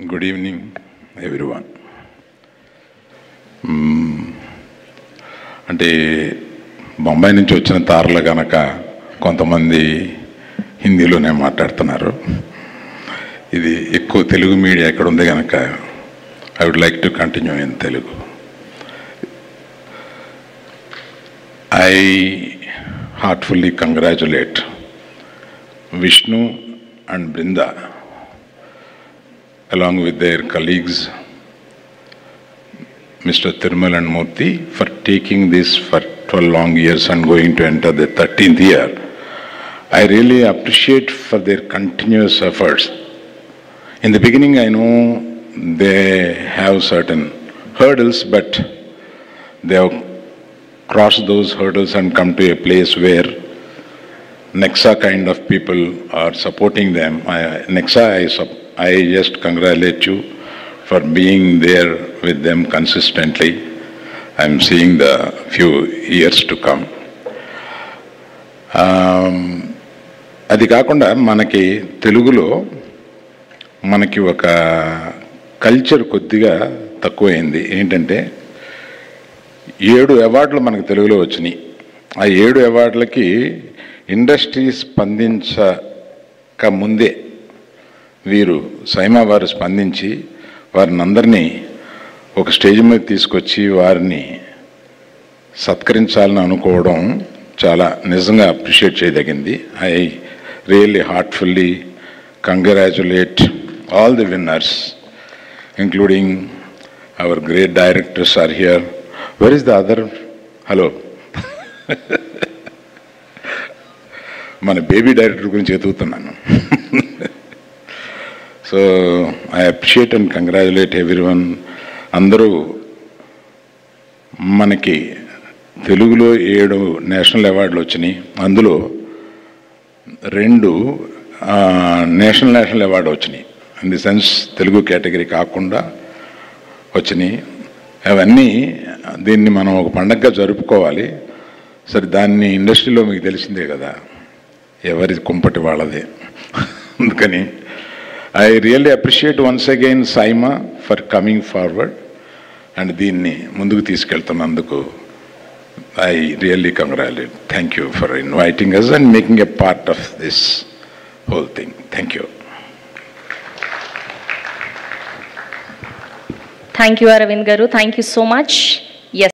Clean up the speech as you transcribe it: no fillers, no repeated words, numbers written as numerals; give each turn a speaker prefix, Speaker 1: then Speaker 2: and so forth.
Speaker 1: Good evening, everyone. అంటే బొంబాయి నుంచి వచ్చిన తారలు కనుక కొంతమంది హిందీలోనే మాట్లాడుతున్నారు. ఇది ఎక్కువ తెలుగు మీడియా ఎక్కడ ఉంది కనుక I would like to continue in Telugu. I heartfully congratulate Vishnu and Brinda along with their colleagues Mr. Thirumal and Murthy for taking this for 12 long years and going to enter the 13th year. I really appreciate for their continuous efforts. In the beginning I know they have certain hurdles, but they have crossed those hurdles and come to a place where Nexa kind of people are supporting them. Nexa, I just congratulate you for being there with them consistently. I'm seeing the few years to come. అది కాకుండా మనకి తెలుగులో మనకి ఒక culture కొద్దిగా తక్కువైంది. ఏంటంటే 7 అవార్డులు మనకు తెలుగులో వచ్చినాయి. ఆ 7 అవార్డులకి ఇండస్ట్రీ స్పందించక ముందే వీరు సైమా వారు స్పందించి వారిని అందరినీ ఒక స్టేజ్ మీద తీసుకొచ్చి వారిని సత్కరించాలని అనుకోవడం చాలా నిజంగా అప్రిషియేట్ చేయదగింది. I really heartfully congratulate all the winners including our great directors are here. Where is the other? Hello. మన బేబీ డైరెక్టర్ గురించి ఎదుగుతున్నాను. So I appreciate and congratulate everyone. అందరూ మనకి తెలుగులో 7 నేషనల్ అవార్డులు వచ్చినాయి. అందులో 2 నేషనల్ అవార్డు వచ్చినాయి. In the sense Telugu category కాకుండా వచ్చినాయి. అవన్నీ దీన్ని మనం ఒక పండగగా జరుపుకోవాలి. సరే, దాన్ని ఇండస్ట్రీలో మీకు తెలిసిందే కదా, ఎవరి కుంపటి వాళ్ళదే. అందుకని I really appreciate once again SIIMA for coming forward and దీన్ని ముందుకు తీసుకెళ్తున్నందుకు I really congratulate. Thank you for inviting us and making a part of this whole thing. Thank you.
Speaker 2: Thank you, Aravind Garu. Thank you so much.